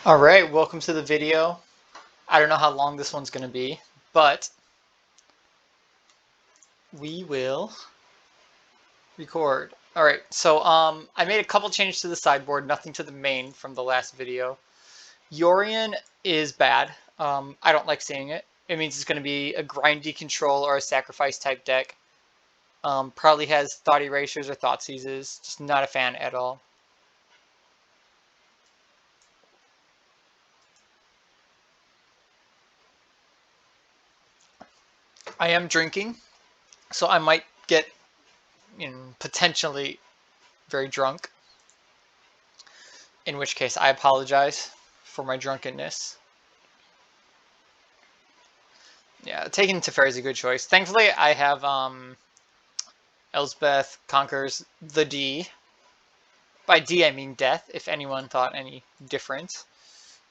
All right, welcome to the video. I don't know how long this one's going to be, but we will record. All right, so I made a couple changes to the sideboard, nothing to the main from the last video. Yorion is bad. I don't like seeing it. It means it's going to be a grindy control or a sacrifice type deck. Probably has thought erasures or thought seizes. Just not a fan at all. I am drinking, so I might get potentially very drunk. In which case, I apologize for my drunkenness. Yeah, taking Teferi is a good choice. Thankfully, I have Elsbeth conquers the D. By D, I mean death. If anyone thought any different,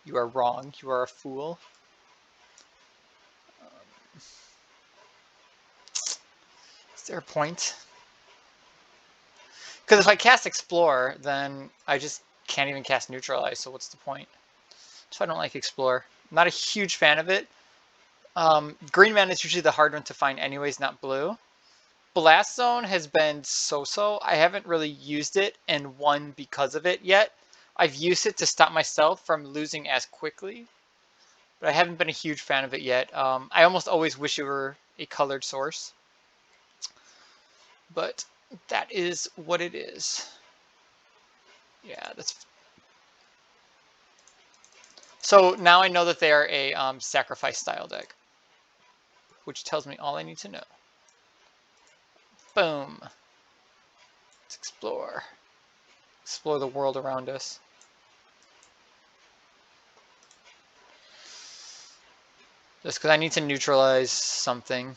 you are wrong. You are a fool. Is there a point? Because if I cast Explore, then I just can't even cast Neutralize, so what's the point? So I don't like Explore. I'm not a huge fan of it. Green mana is usually the hard one to find anyways, not blue. Blast Zone has been so-so. I haven't really used it and won because of it yet. I've used it to stop myself from losing as quickly, but I haven't been a huge fan of it yet. I almost always wish it were a colored source, but that is what it is. Yeah, that's... So now I know that they are a sacrifice style deck, which tells me all I need to know. Boom. Let's explore. Explore the world around us. Just because I need to neutralize something.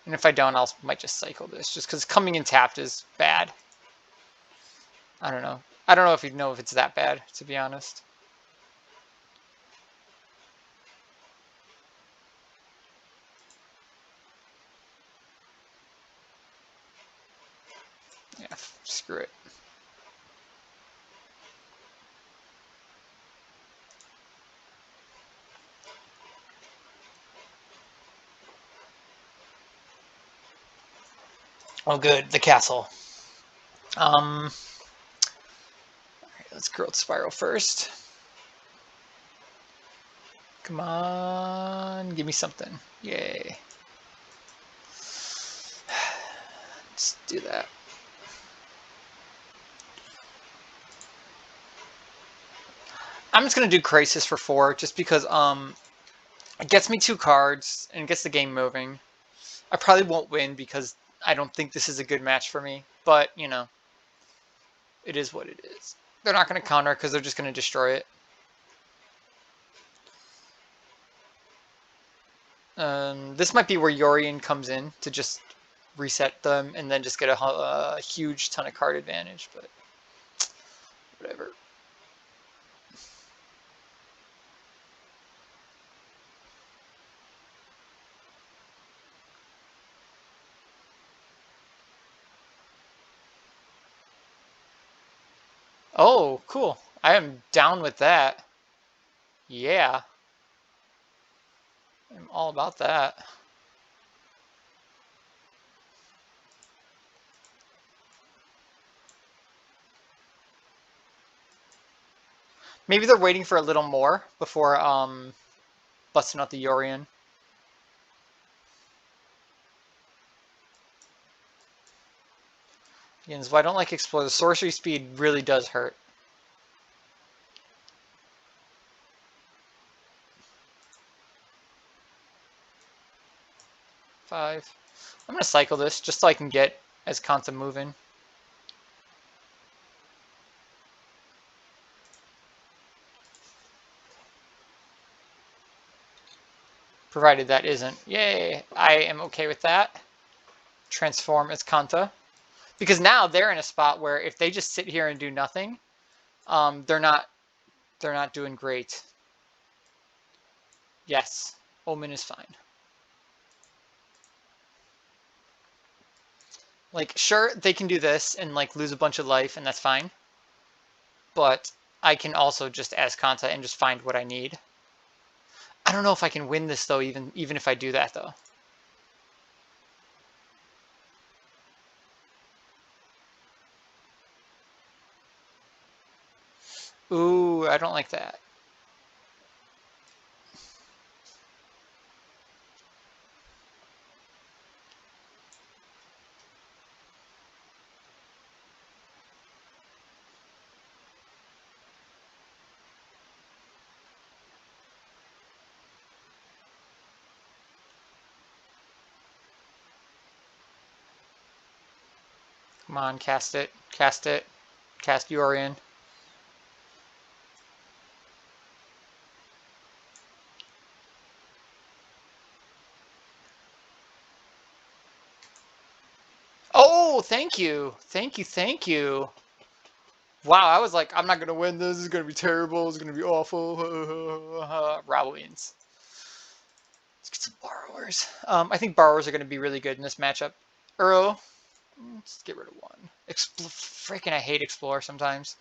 And if I don't, I might just cycle this. Just because coming in tapped is bad. I don't know. I don't know if you'd know if it's that bad, to be honest. Yeah, screw it. Oh, good. The castle. Alright, let's growth spiral first. Come on, give me something. Yay. Let's do that. I'm just gonna do Crisis for 4, just because it gets me 2 cards and it gets the game moving. I probably won't win because I don't think this is a good match for me, but you know, it is what it is. They're not going to counter because they're just going to destroy it. This might be where Yorion comes in to just reset them and then just get a huge ton of card advantage, but whatever. Oh, cool. I am down with that. Yeah. I'm all about that. Maybe they're waiting for a little more before busting out the Yorion. Again, this is why I don't like Explore. The sorcery speed really does hurt. Five. I'm going to cycle this just so I can get Azcanta moving. Provided that isn't. Yay! I am okay with that. Transform Azcanta. Because now they're in a spot where if they just sit here and do nothing, they're not doing great. Yes, Omen is fine. Like, sure, they can do this and like lose a bunch of life, and that's fine. But I can also just ask Kanta and just find what I need. I don't know if I can win this though, even if I do that though. Ooh, I don't like that. Come on, cast it. Cast it. Cast Yorion. Oh, thank you. Thank you, thank you. Wow, I was like, I'm not going to win this. This is going to be terrible. It's going to be awful. Ra wins. Let's get some borrowers. I think borrowers are going to be really good in this matchup. Uro. Let's get rid of one. Freaking, I hate Explore sometimes.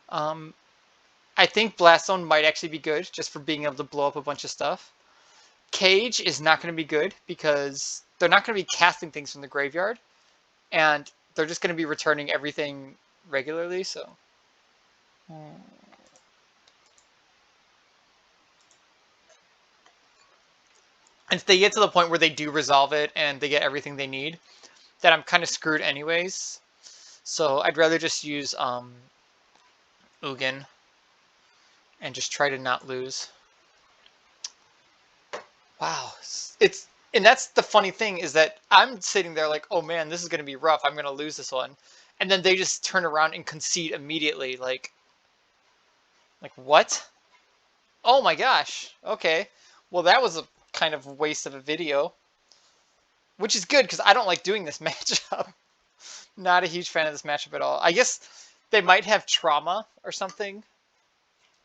I think Blast Zone might actually be good just for being able to blow up a bunch of stuff. Cage is not going to be good because they're not going to be casting things from the graveyard. And they're just going to be returning everything regularly, so... And if they get to the point where they do resolve it and they get everything they need, then I'm kind of screwed anyways. So I'd rather just use Ugin and just try to not lose. Wow. And that's the funny thing is that I'm sitting there like, oh man, this is going to be rough. I'm going to lose this one. And then they just turn around and concede immediately. Like what? Oh my gosh. Okay. Well, that was a kind of waste of a video. Which is good because I don't like doing this matchup. Not a huge fan of this matchup at all. I guess they might have trauma or something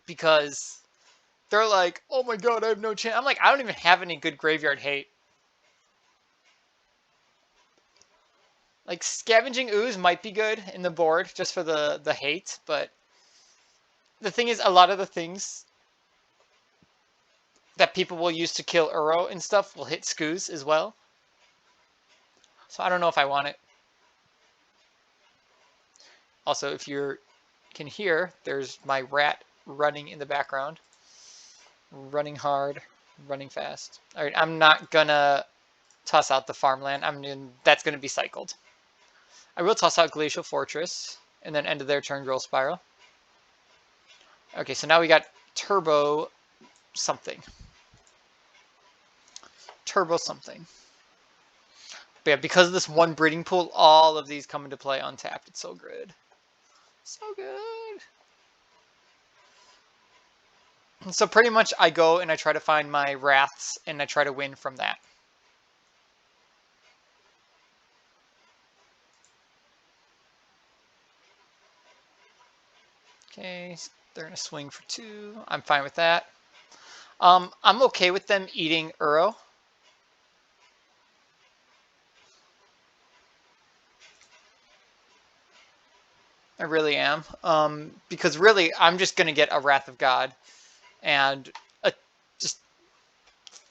because they're like, oh my god, I have no chance. I'm like, I don't even have any good graveyard hate. Like, Scavenging Ooze might be good in the board just for the hate, but the thing is, a lot of the things that people will use to kill Uro and stuff will hit Skoos as well. So I don't know if I want it. Also, if you can hear, there's my rat running in the background. Running hard, running fast. All right, I'm not gonna toss out the farmland. That's gonna be cycled. I will toss out Glacial Fortress and then end of their turn Growth Spiral. Okay, so now we got Turbo something. Turbo something. But yeah, because of this one breeding pool, all of these come into play untapped. It's so good. So good. So pretty much I go and I try to find my Wraths and I try to win from that. Okay, they're going to swing for 2. I'm fine with that. I'm okay with them eating Uro. I really am. Because really, I'm just going to get a Wrath of God. And just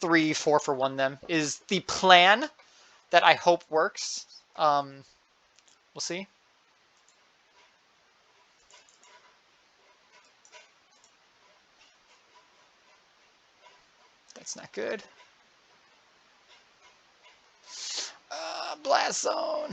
3, 4 for 1 them is the plan that I hope works. We'll see. That's not good. Blast Zone.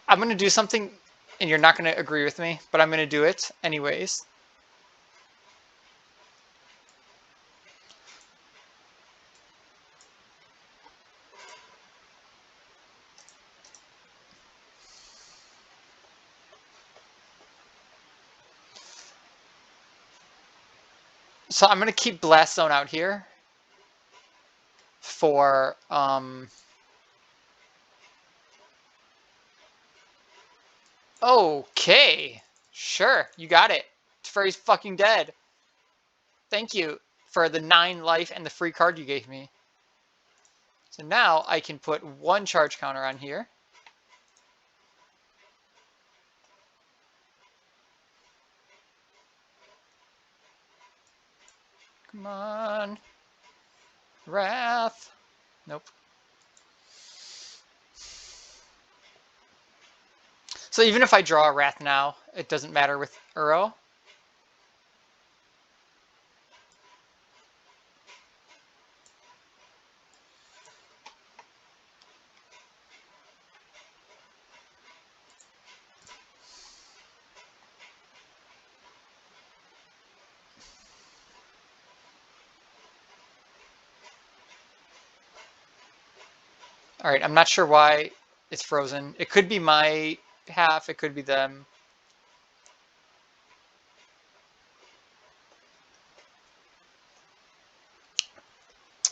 I'm going to do something, and you're not going to agree with me, but I'm going to do it anyways. So I'm going to keep Blast Zone out here for okay, Sure, you got it. Teferi's fucking dead. Thank you for the 9 life and the free card you gave me. So now I can put 1 charge counter on here. Come on. Wrath. Nope. So even if I draw a Wrath now, it doesn't matter with Uro. All right, I'm not sure why it's frozen. It could be my half, it could be them.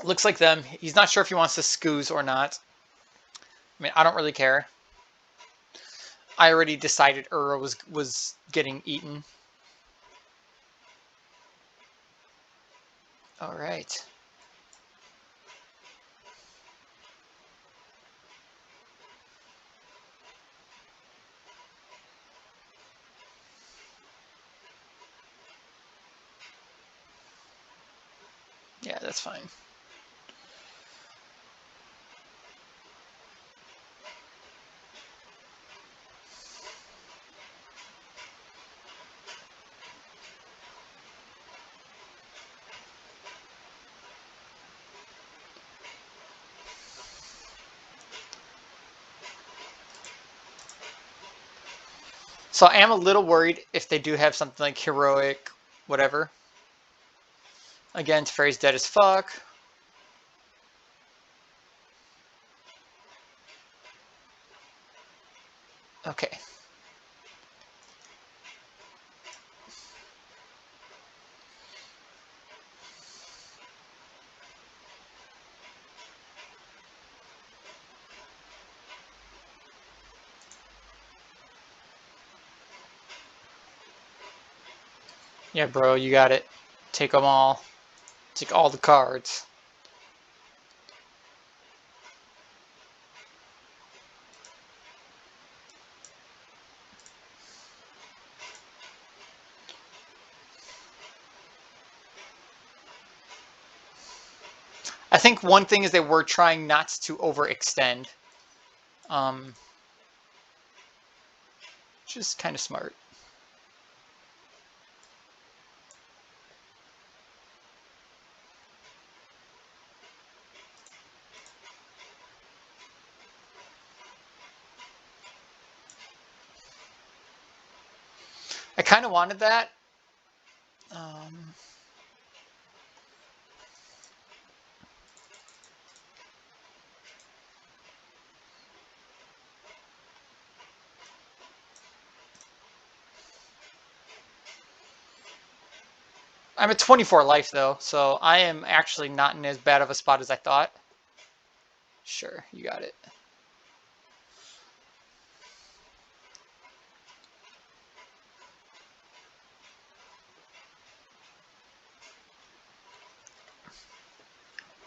Looks like them. He's not sure if he wants to scoos or not. I mean, I don't really care. I already decided Uro was getting eaten. All right. Yeah, that's fine. So I am a little worried if they do have something like heroic, whatever. Again, Teferi's dead as fuck. Okay. Yeah, bro, you got it. Take them all. Take all the cards. I think one thing is they were trying not to overextend. Which is kind of smart. I kind of wanted that. I'm at 24 life though, so I am actually not in as bad of a spot as I thought. Sure, you got it.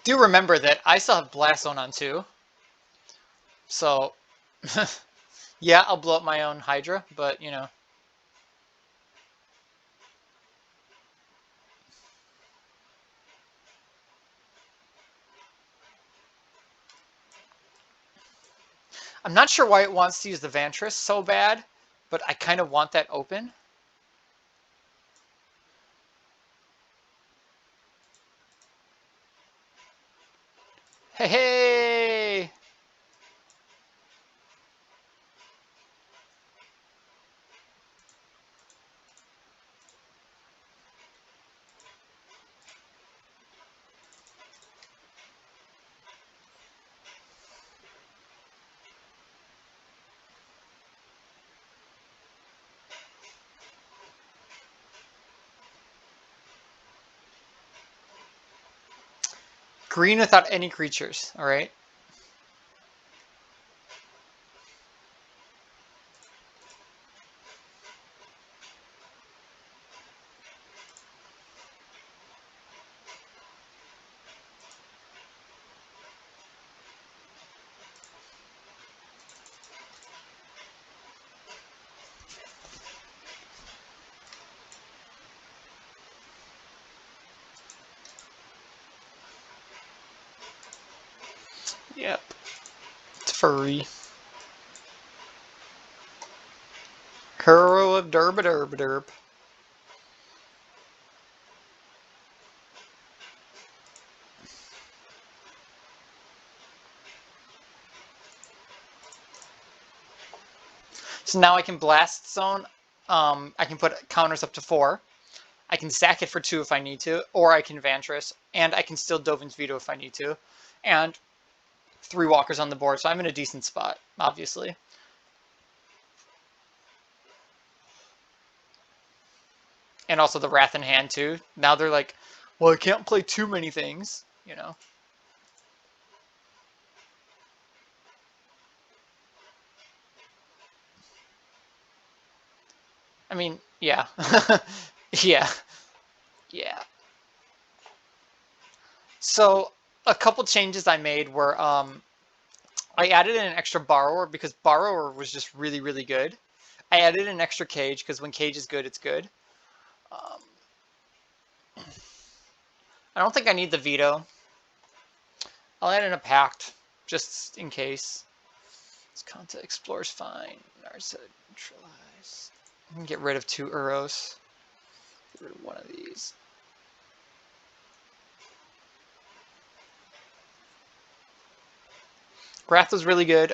Do remember that I still have Blast Zone on too. So, yeah, I'll blow up my own Hydra, but you know. I'm not sure why it wants to use the Vantress so bad, but I kind of want that open. Hey, hey! Green without any creatures, all right? Yep. It's furry. Hero of derp. So now I can blast zone. I can put counters up to 4. I can sack it for 2 if I need to, or I can Vantress, and I can still Dovin's Veto if I need to. And 3 walkers on the board, so I'm in a decent spot, obviously. And also the Wrath in hand too. Now they're like, well, I can't play too many things, you know. I mean, yeah. Yeah. Yeah. So a couple changes I made were I added in an extra borrower because borrower was just really, really good. I added an extra cage because when cage is good, it's good. I don't think I need the veto. I'll add in a pact just in case. This content explores fine. Narsa neutralize. I can get rid of 2 Uros. Get rid of one of these. Wrath was really good.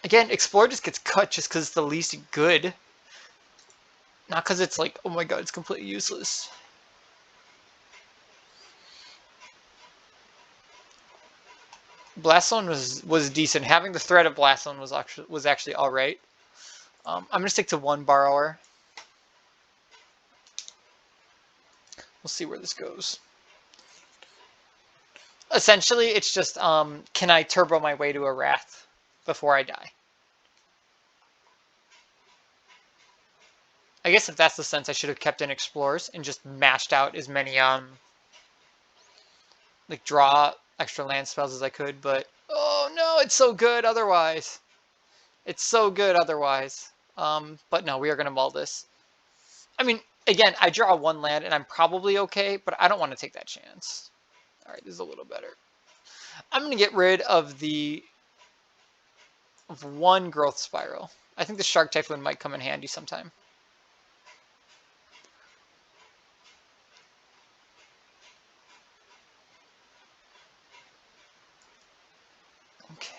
Again, Explore just gets cut just because it's the least good. Not because it's like, oh my god, it's completely useless. Blast Zone was decent. Having the threat of Blast Zone was actually all right. I'm gonna stick to 1 borrower. We'll see where this goes. Essentially, it's just can I turbo my way to a Wrath before I die? I guess if that's the sense, I should have kept in Explorers and just mashed out as many like draw extra land spells as I could, but oh no, it's so good otherwise. It's so good otherwise. But no, we are gonna mull this. I mean, again, I draw 1 land and I'm probably okay, but I don't want to take that chance. All right, this is a little better. I'm gonna get rid of 1 growth spiral. I think the Shark Typhoon might come in handy sometime. Okay.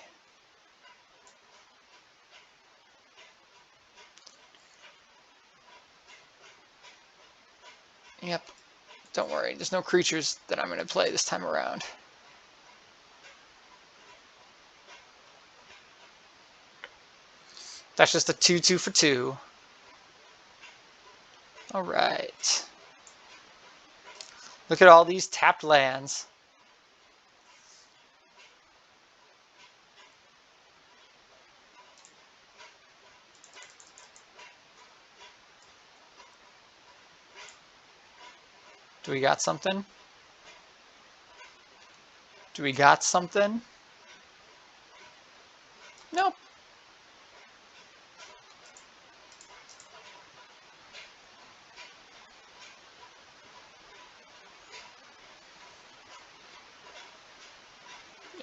Yep. Don't worry, there's no creatures that I'm going to play this time around. That's just a 2/2 for 2. All right. Look at all these tapped lands. Do we got something? Do we got something? Nope.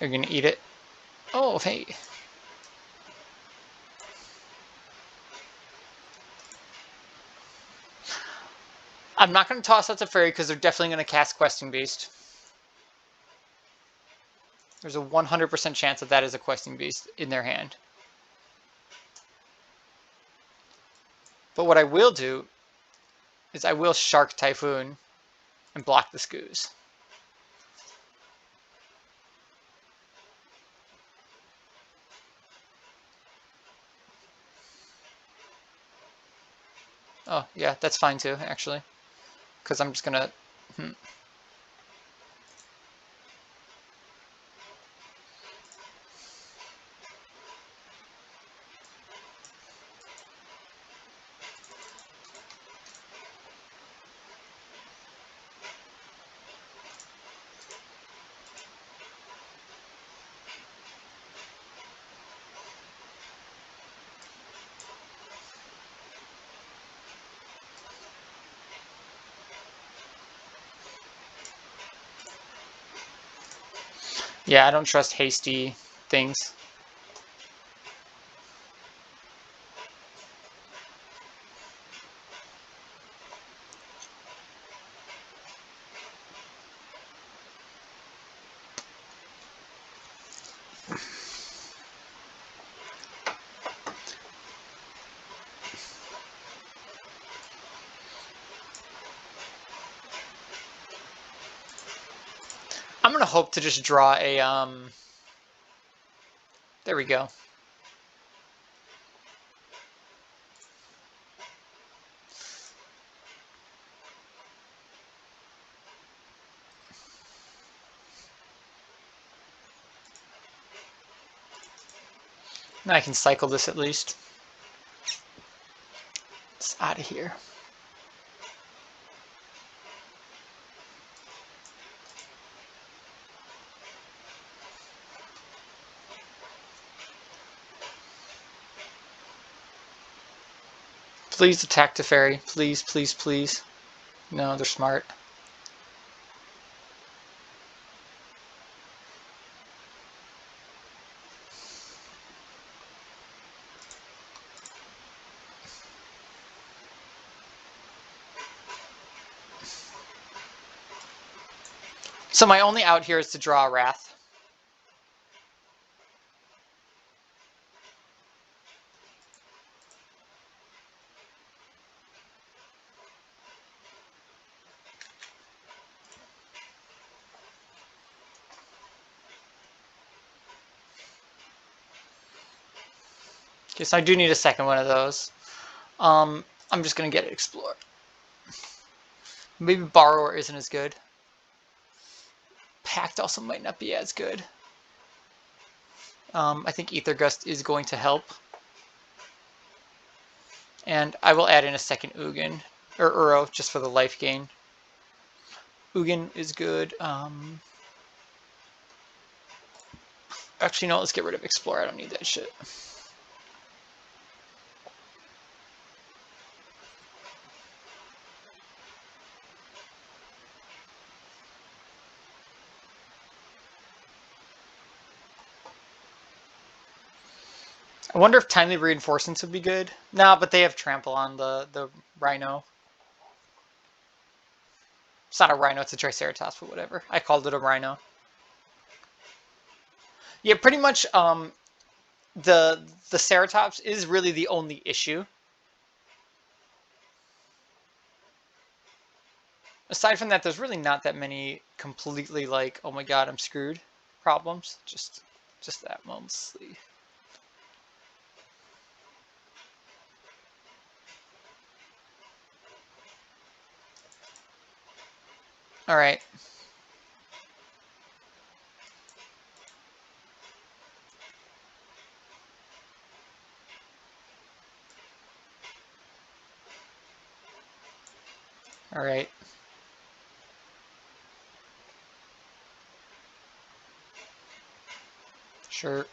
You're gonna eat it. Oh, hey. I'm not going to toss out the fairy because they're definitely going to cast Questing Beast. There's a 100% chance that is a Questing Beast in their hand. But what I will do is I will Shark Typhoon and block the Skoos. Oh, yeah, that's fine too, actually. Because I'm just going to... Yeah, I don't trust hasty things. I'm gonna hope to just draw a there we go. Now I can cycle this at least. It's out of here. Please attack the fairy. Please, please, please. No, they're smart. So my only out here is to draw a Wrath. Okay, so I do need a second one of those. I'm just gonna get it Explore. Maybe Borrower isn't as good. Pact also might not be as good. I think Ether Gust is going to help. And I will add in a second Ugin, or Uro, just for the life gain. Ugin is good. Actually, no, let's get rid of Explore. I don't need that shit. I wonder if Timely Reinforcements would be good. Nah, but they have Trample on the Rhino. It's not a Rhino, it's a Triceratops, but whatever. I called it a Rhino. Yeah, pretty much the Ceratops is really the only issue. Aside from that, there's really not that many completely like, oh my god, I'm screwed problems. Just that mostly. All right. All right. Sure.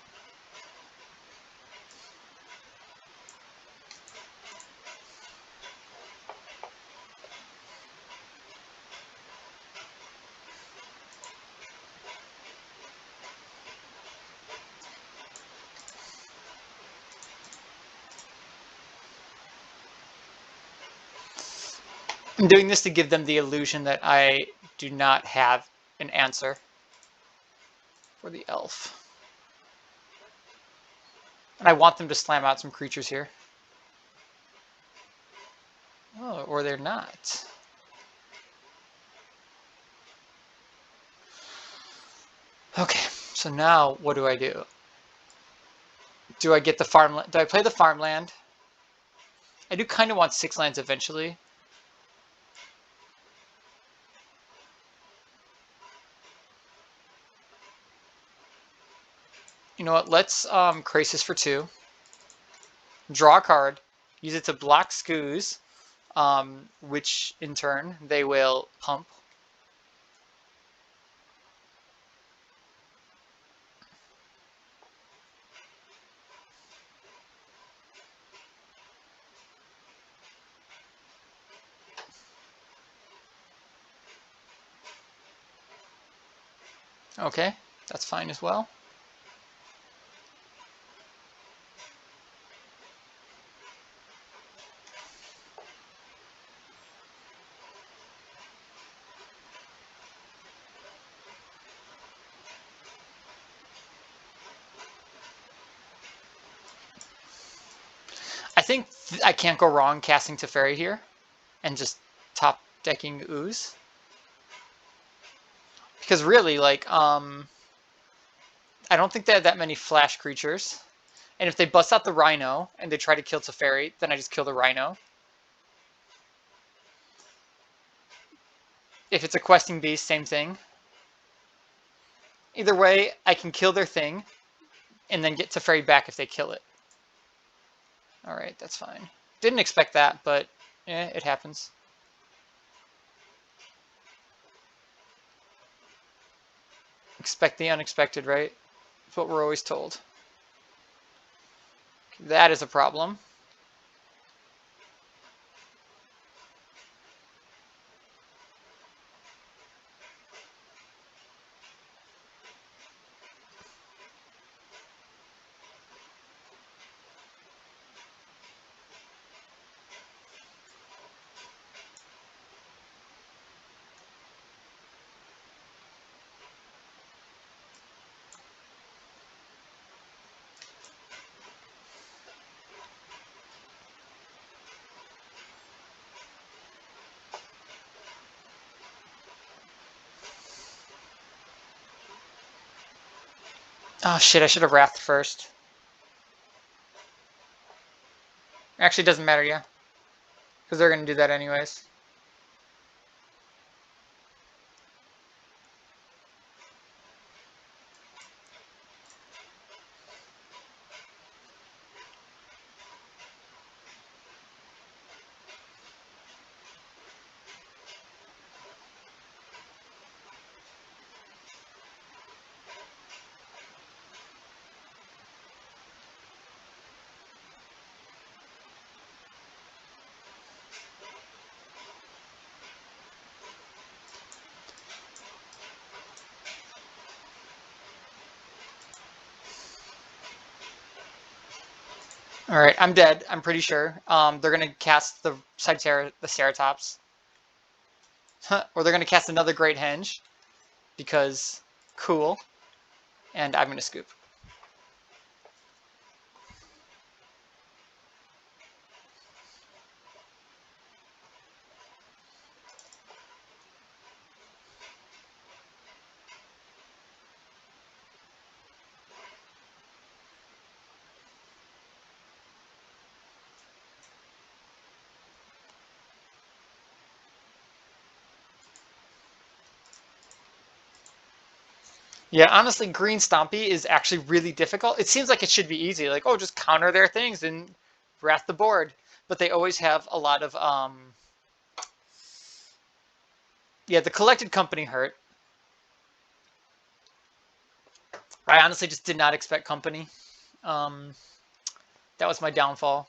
I'm doing this to give them the illusion that I do not have an answer for the elf. And I want them to slam out some creatures here. Oh, or they're not. Okay, so now what do I do? Do I get the farmland? Do I play the farmland? I do kind of want 6 lands eventually. You know what? Let's Crisis for 2. Draw a card. Use it to block Skoos, which in turn they will pump. Okay. That's fine as well. I think I can't go wrong casting Teferi here and just top decking Ooze. Because really, like, I don't think they have that many flash creatures. And if they bust out the Rhino and they try to kill Teferi, then I just kill the Rhino. If it's a questing beast, same thing. Either way, I can kill their thing and then get Teferi back if they kill it. Alright, that's fine. Didn't expect that, but it happens. Expect the unexpected, right? That's what we're always told. That is a problem. Oh shit, I should have Wrathed first. Actually, it doesn't matter, yeah. Because they're going to do that anyways. Alright, I'm dead, I'm pretty sure. They're going to cast the Ceratops. Or they're going to cast another Great Henge. Because, cool. And I'm going to scoop. Yeah, honestly, Green Stompy is actually really difficult. It seems like it should be easy. Like, oh, just counter their things and wrath the board. But they always have a lot of, yeah, the collected company hurt. I honestly just did not expect company. That was my downfall.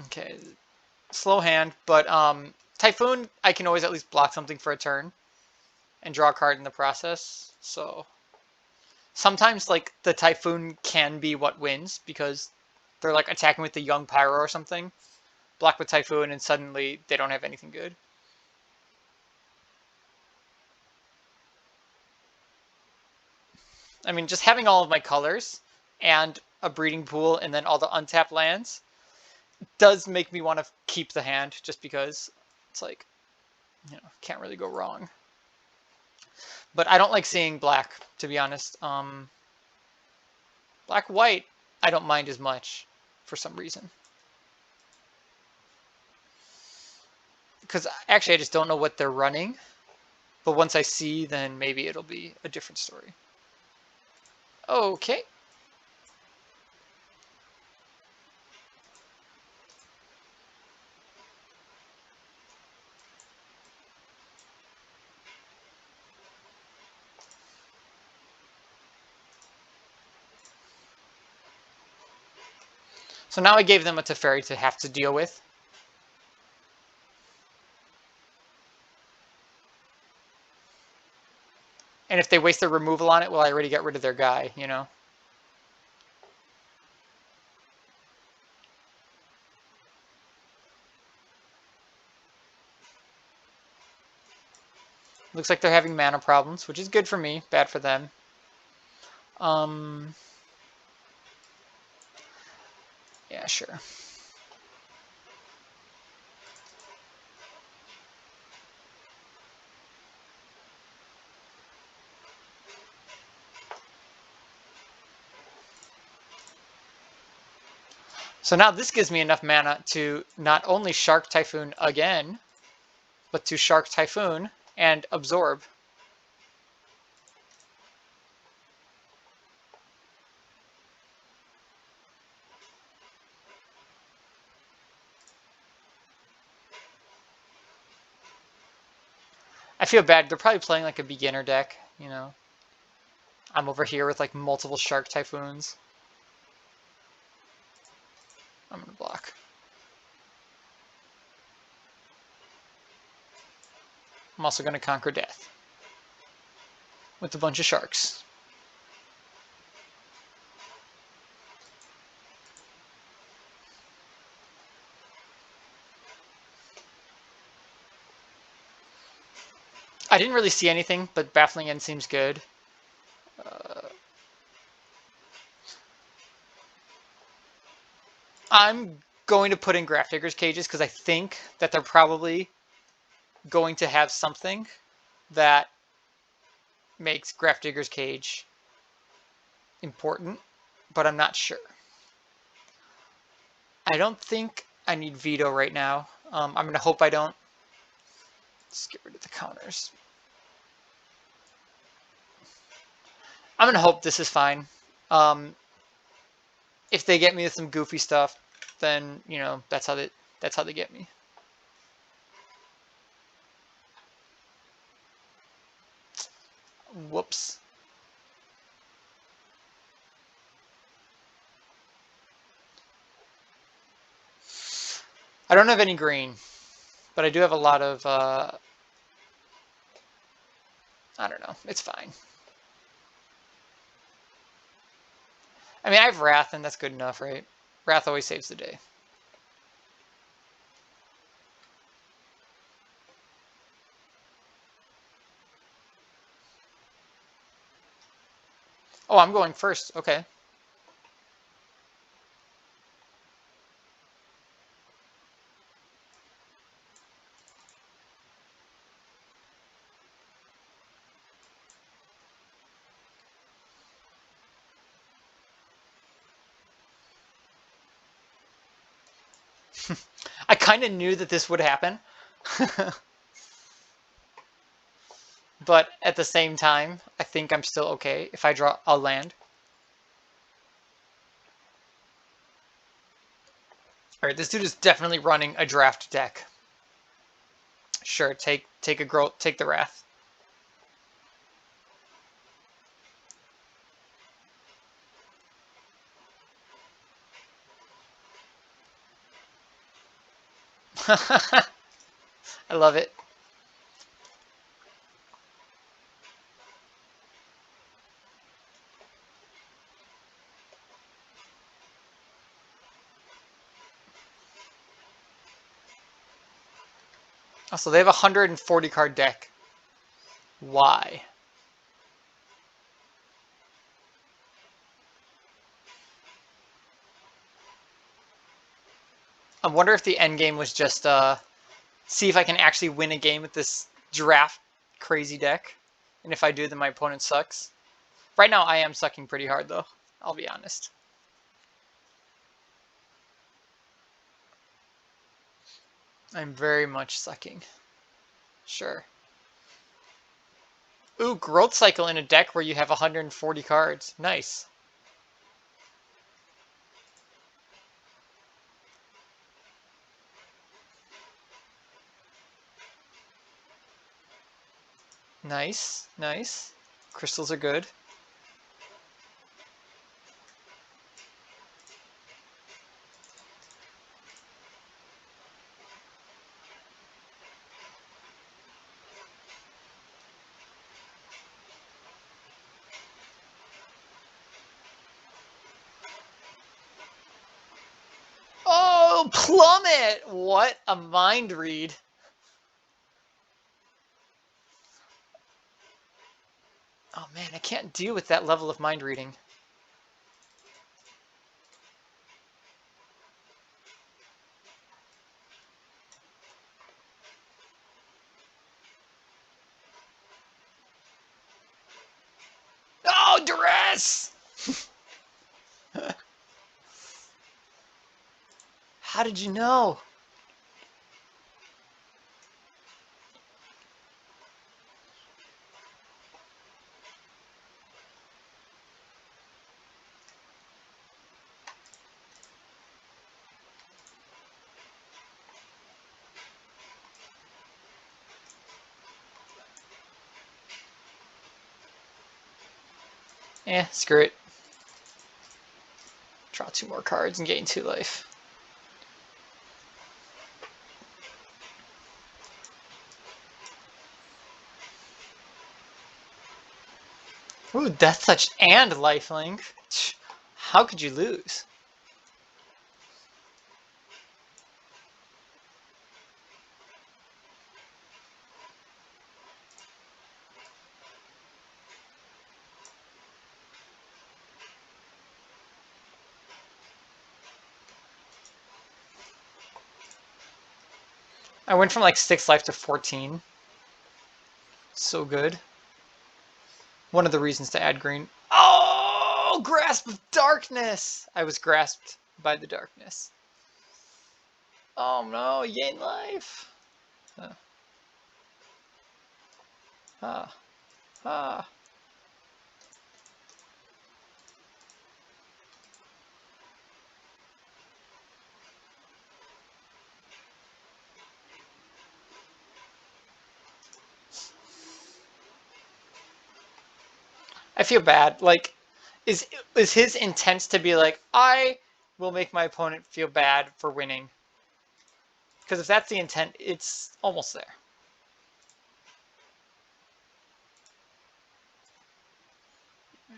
Okay, slow hand, but Typhoon, I can always at least block something for a turn and draw a card in the process. So sometimes like the Typhoon can be what wins because they're like attacking with the Young Pyro or something, block with Typhoon, and suddenly they don't have anything good. I mean, just having all of my colors and a breeding pool and then all the untapped lands does make me want to keep the hand just because it's like, you know, can't really go wrong. But I don't like seeing black, to be honest. Black-white, I don't mind as much for some reason. Because actually, I just don't know what they're running. But once I see, then maybe it'll be a different story. Okay. So now I gave them a Teferi to have to deal with. And if they waste their removal on it, well, I already got rid of their guy, you know? Looks like they're having mana problems, which is good for me, bad for them. Yeah, sure. So now this gives me enough mana to not only Shark Typhoon again, but to Shark Typhoon and absorb. I feel bad. They're probably playing like a beginner deck, you know. I'm over here with like multiple Shark Typhoons. I'm gonna block. I'm also gonna conquer death with a bunch of sharks. I didn't really see anything, but Baffling End seems good. I'm going to put in Grafdigger's cages because I think that they're probably going to have something that makes Grafdigger's cage important, but I'm not sure. I don't think I need Veto right now. I'm going to hope I don't. Let's get rid of the counters. I'm going to hope this is fine. If they get me with some goofy stuff, then, you know, that's how they get me. Whoops. I don't have any green, but I do have a lot of, I don't know. It's fine. I mean, I have Wrath, and that's good enough, right? Wrath always saves the day. Oh, I'm going first. Okay. I kind of knew that this would happen. But at the same time, I think I'm still okay if I draw a land. All right, this dude is definitely running a draft deck. Sure, take the Wrath. I love it. Also, they have a 140 card deck. Why? I wonder if the end game was just see if I can actually win a game with this draft crazy deck. And if I do, then my opponent sucks. Right now, I am sucking pretty hard, though. I'll be honest. I'm very much sucking. Sure. Ooh, Growth Cycle in a deck where you have 140 cards. Nice. Nice, nice. Crystals are good. Oh, plummet! What a mind read. Oh man, I can't deal with that level of mind reading. Oh, duress! How did you know? Screw it. Draw 2 more cards and gain 2 life. Ooh, Death Touch and Lifelink. How could you lose? I went from like 6 life to 14. So good. One of the reasons to add green. Oh, Grasp of Darkness! I was grasped by the darkness. Oh no, you gain life. Ah. I feel bad. Like, is his intent to be like, I will make my opponent feel bad for winning? Because if that's the intent, it's almost there.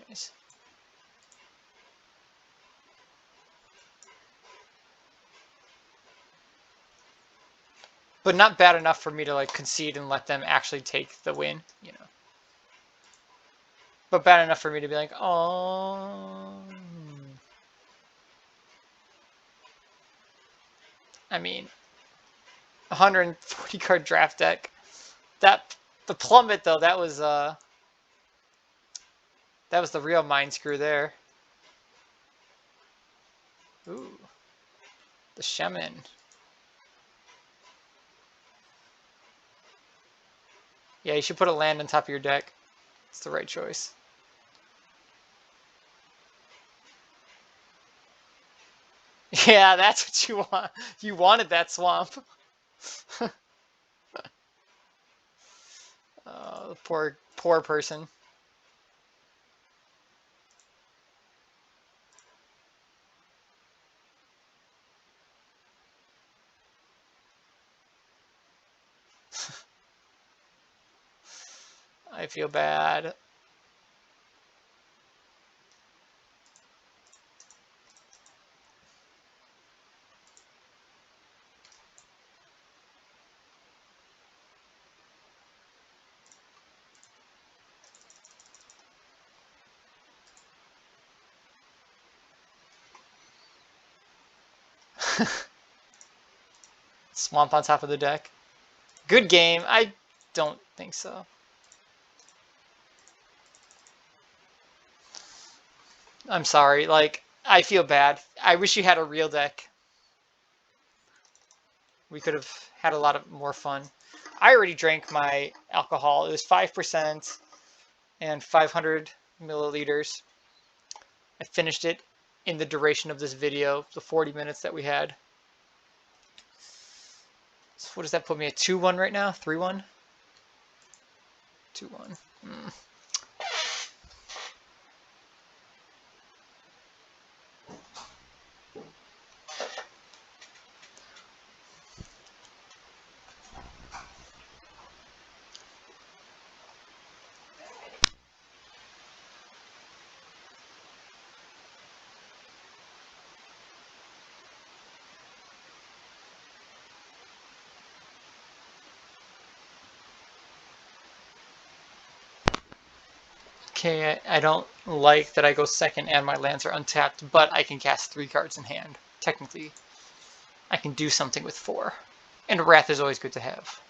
Nice. But not bad enough for me to like concede and let them actually take the win, you know. But bad enough for me to be like, oh. I mean, 140 card draft deck. The plummet though, that was the real mind screw there. Ooh, the Shaman. Yeah, you should put a land on top of your deck. It's the right choice. Yeah, that's what you want. You wanted that swamp. Oh, poor person. I feel bad. Swamp on top of the deck. Good game. I don't think so. I'm sorry. Like, I feel bad. I wish you had a real deck. We could have had a lot of more fun. I already drank my alcohol. It was 5% and 500 milliliters. I finished it in the duration of this video, the 40 minutes that we had. So what does that put me at? 2-1 right now? 3-1? 2-1. Okay, I don't like that I go second and my lands are untapped, but I can cast 3 cards in hand. Technically, I can do something with 4. And Wrath is always good to have.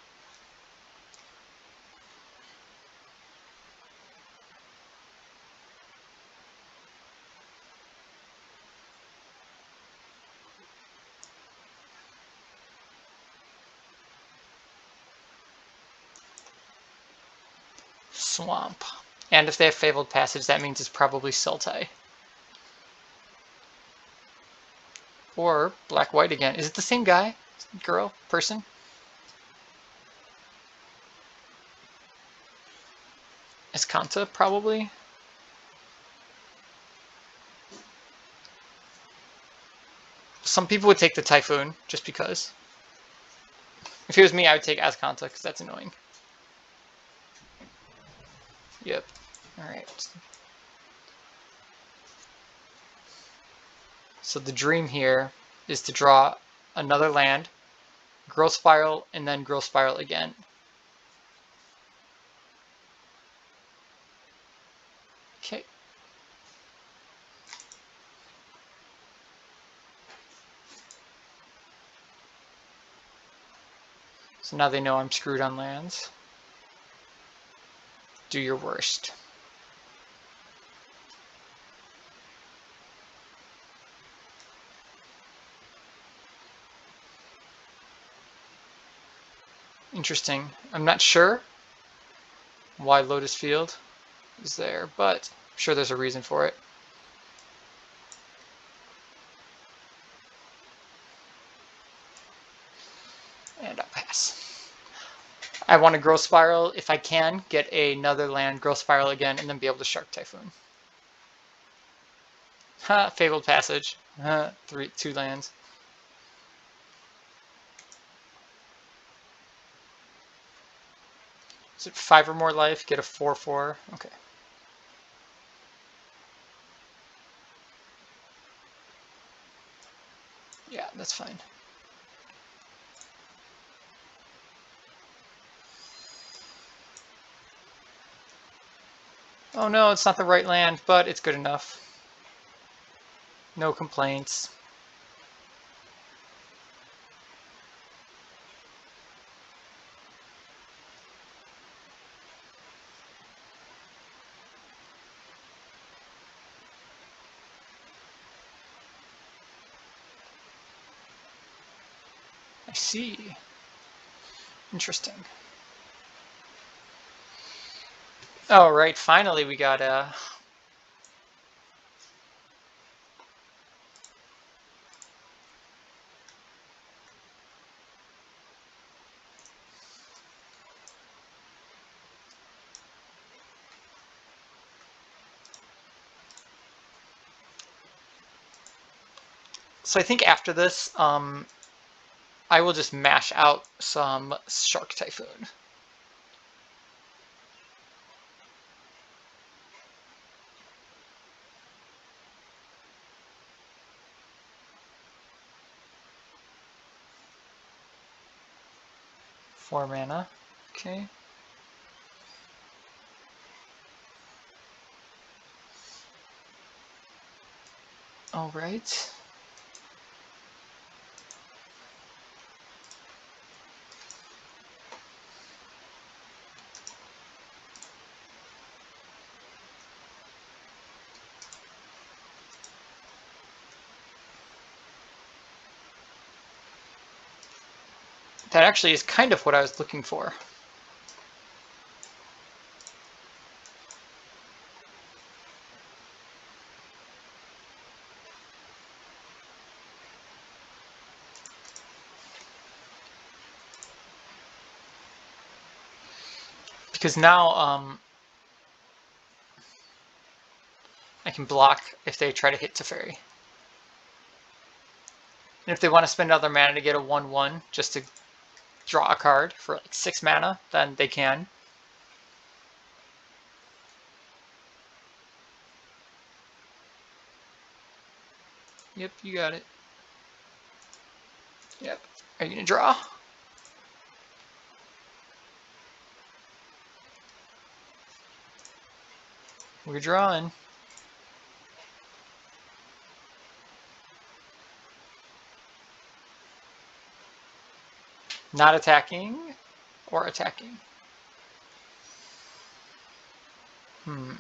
Swamp. And if they have Fabled Passage, that means it's probably Sultai. Or black-white again. Is it the same guy? Girl? Person? Escanta, probably? Some people would take the Typhoon, just because. If it was me, I would take Azcanta, because that's annoying. Yep. Alright. So the dream here is to draw another land, Growth Spiral, and then Growth Spiral again. Okay. So now they know I'm screwed on lands. Do your worst. Interesting. I'm not sure why Lotus Field is there, but I'm sure there's a reason for it. And I'll pass. I want to Growth Spiral, if I can, get another land, Growth Spiral again, and then be able to Shark Typhoon. Ha, Fabled Passage. Ha, 2 lands. Is it 5 or more life? Get a 4/4. Okay. Yeah, that's fine. Oh no, it's not the right land, but it's good enough. No complaints. I see. Interesting. Oh, right, finally we got a... So I think after this, I will just mash out some Shark Typhoon. Four mana. Okay. All right. That actually is kind of what I was looking for. Because now I can block if they try to hit Teferi. And if they want to spend another mana to get a 1/1 just to draw a card for like 6 mana, then they can. Yep, you got it. Yep. Are you going to draw? We're drawing. Not attacking or attacking. I'm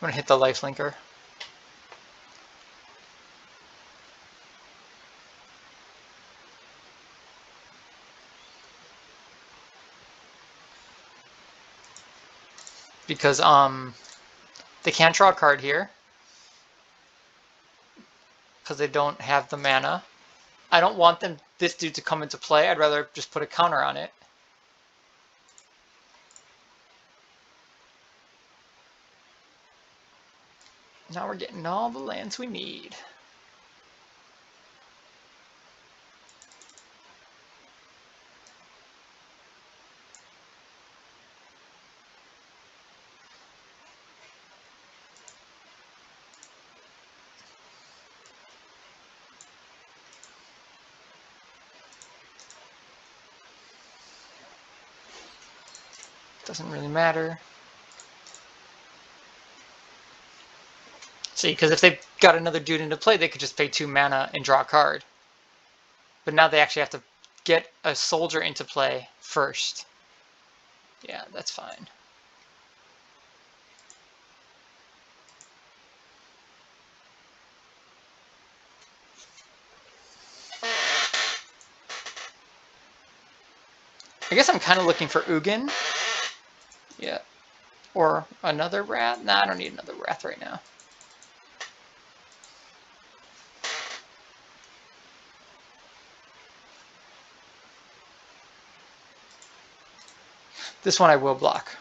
gonna hit the life linker. Because they can't draw a card here. Because they don't have the mana. I don't want this dude to come into play. I'd rather just put a counter on it. Now we're getting all the lands we need. Doesn't really matter. See, because if they got another dude into play, they could just pay 2 mana and draw a card. But now they actually have to get a soldier into play first. Yeah, that's fine. I guess I'm kind of looking for Ugin. Yeah. Or another Wrath. Nah, I don't need another Wrath right now. This one I will block.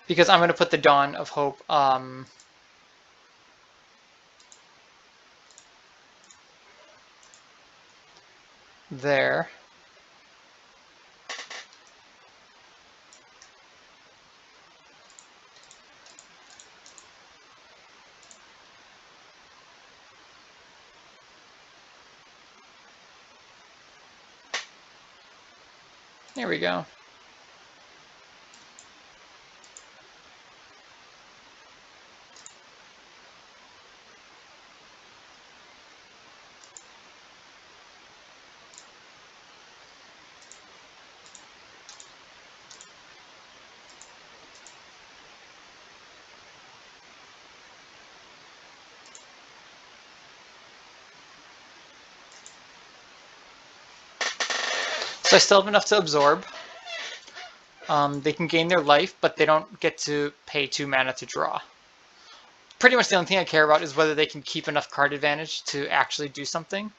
Because I'm going to put the Dawn of Hope there. There we go. So I still have enough to absorb. They can gain their life, but they don't get to pay 2 mana to draw. Pretty much the only thing I care about is whether they can keep enough card advantage to actually do something.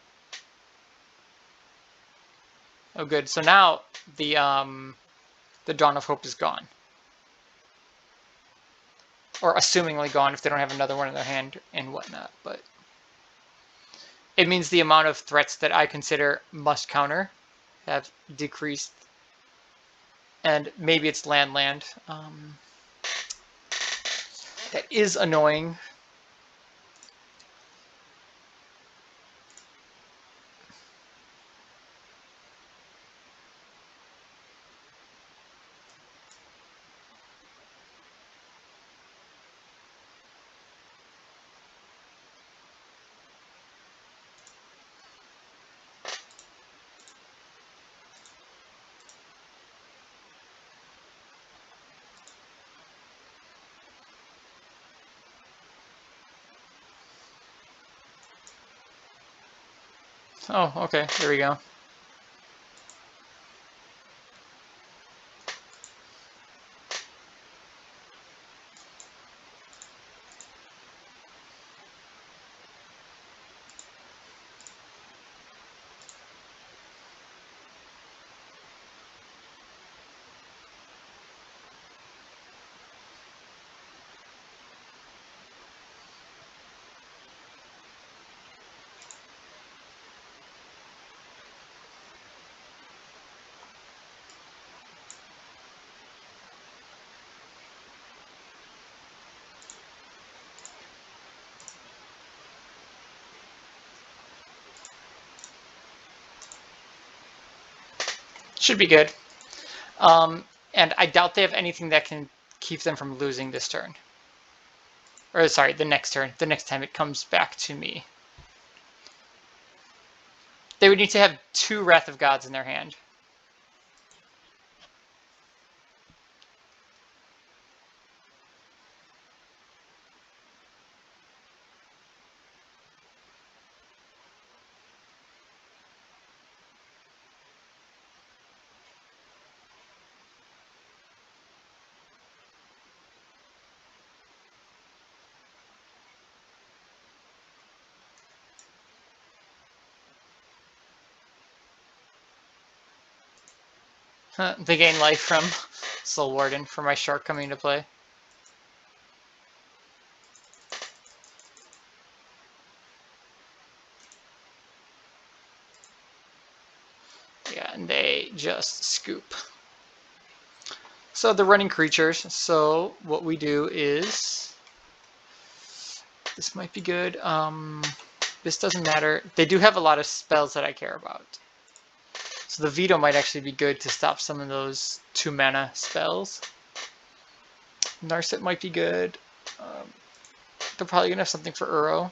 Oh, good. So now the Dawn of Hope is gone. Or assumingly gone if they don't have another one in their hand and whatnot. But it means the amount of threats that I consider must counter have decreased. And maybe it's land. That is annoying. Oh, okay. There we go. Should be good. And I doubt they have anything that can keep them from losing this turn. Or sorry, the next turn. The next time it comes back to me. They would need to have 2 Wrath of Gods in their hand. They gain life from Soul Warden for my shark coming into play. Yeah, and they just scoop. So they're running creatures, so what we do is... This might be good. This doesn't matter. They do have a lot of spells that I care about. So the veto might actually be good to stop some of those 2-mana spells. Narset might be good. They're probably going to have something for Uro.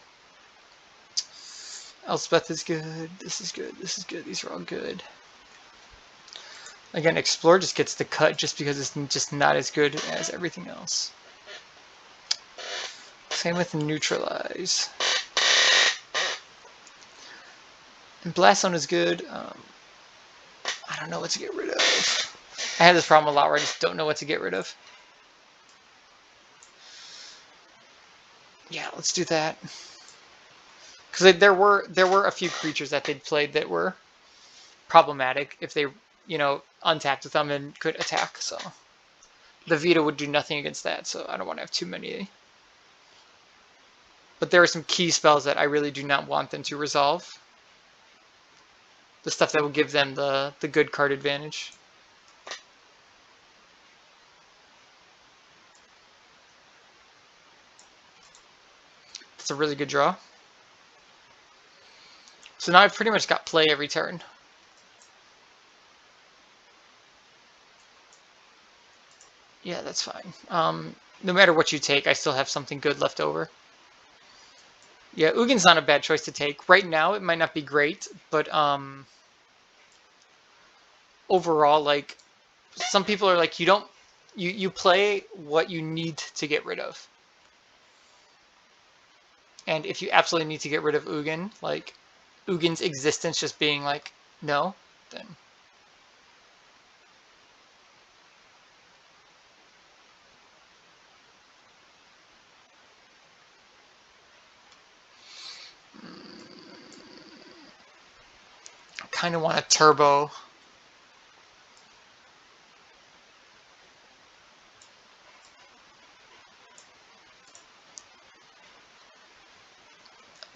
Elspeth is good. This is good. This is good. These are all good. Again, Explore just gets the cut just because it's just not as good as everything else. Same with Neutralize. And Blast Zone is good. I don't know what to get rid of. I have this problem a lot where I just don't know what to get rid of. Yeah, let's do that. Because there were a few creatures that they'd played that were problematic if they, untapped with them and could attack. So the veto would do nothing against that. So I don't want to have too many. But there are some key spells that I really do not want them to resolve. The stuff that will give them the good card advantage. It's a really good draw. So now I've pretty much got play every turn. Yeah, that's fine. No matter what you take, I still have something good left over. Yeah, Ugin's not a bad choice to take. Right now, it might not be great, but overall, like, some people are like, you play what you need to get rid of. And if you absolutely need to get rid of Ugin, like, Ugin's existence just being like, no, then... I kind of want a turbo.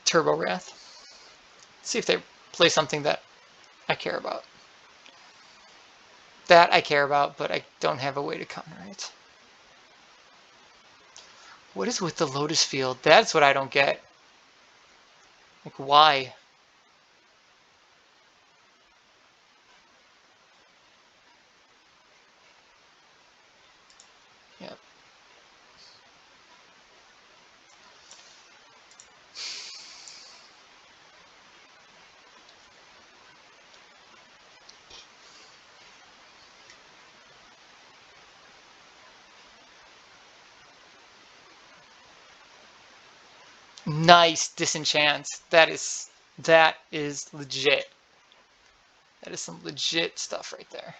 Turbo Wrath. See if they play something that I care about. That I care about, but I don't have a way to counter it. What is with the Lotus Field? That's what I don't get. Like, why? Yep. Nice disenchant. That is legit. That is some legit stuff right there.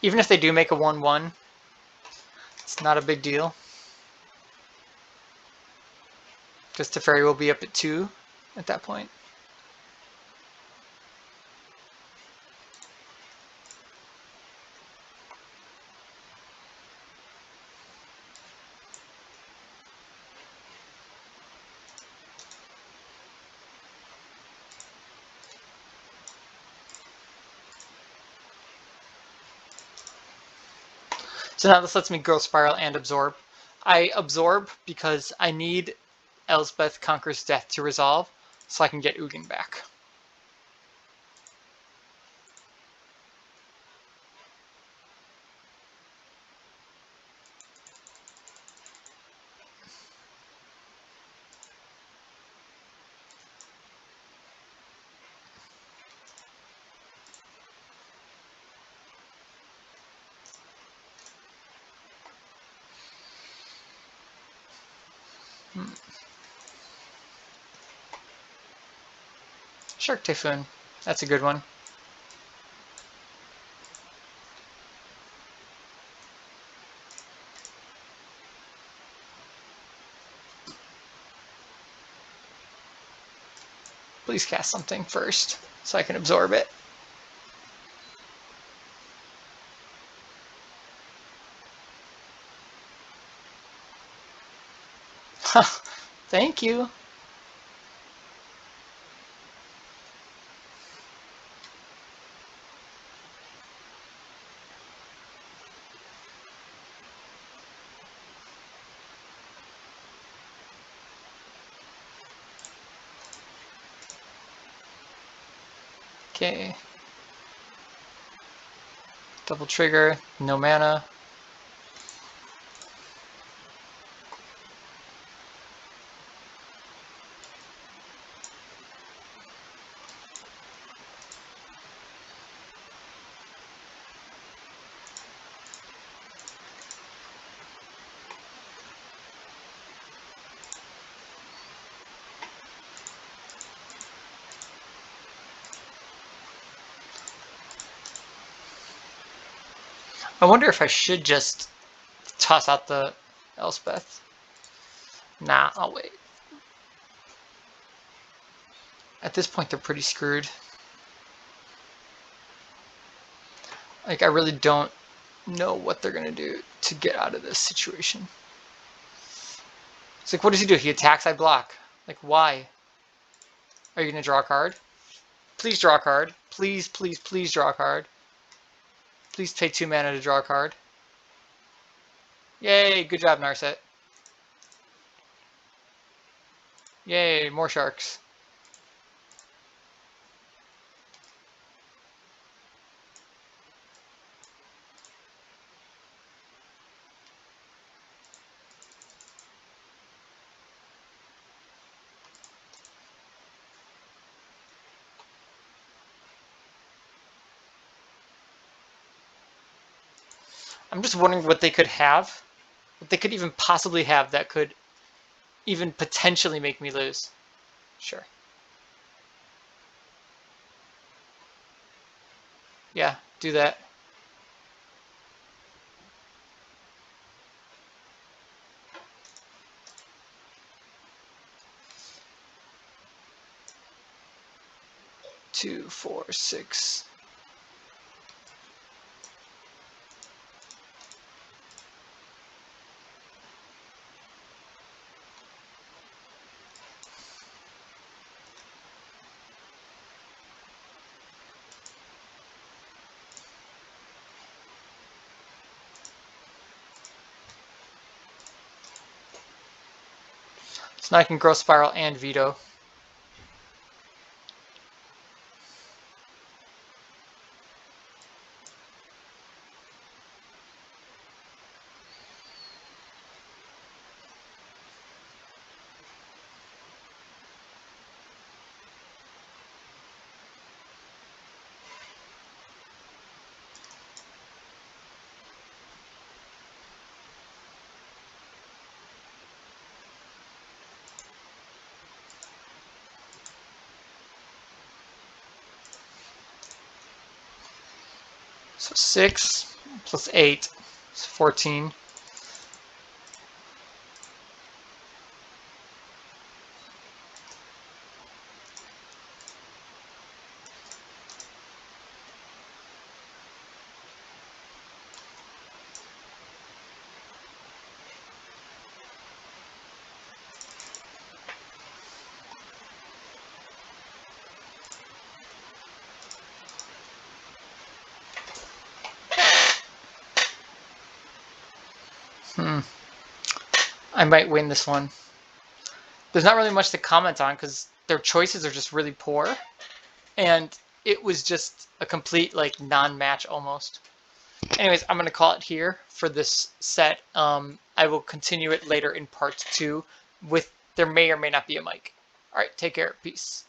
Even if they do make a 1/1, it's not a big deal. Because Teferi will be up at 2 at that point. So now this lets me growth spiral and absorb. I absorb because I need Elspeth Conquers Death to resolve so I can get Ugin back. Shark Typhoon. That's a good one. Please cast something first so I can absorb it. Thank you. Okay. Double trigger, no mana. I wonder if I should just toss out the Elspeth. Nah, I'll wait. At this point, they're pretty screwed. Like, I really don't know what they're going to do to get out of this situation. It's like, what does he do? He attacks, I block. Like, why? Are you going to draw a card? Please draw a card. Please, please, please draw a card. Please pay 2 mana to draw a card. Yay, good job, Narset. Yay, more sharks. I'm just wondering what they could have. What they could even possibly have that could even potentially make me lose. Sure. Yeah, do that. Two, 4, 6. So now I can growth spiral and veto. So 6 plus 8 is 14. I might win this one. There's not really much to comment on because their choices are just really poor. And it was just a complete like non-match almost. Anyways, I'm going to call it here for this set. I will continue it later in part 2 with there may or may not be a mic. All right, take care. Peace.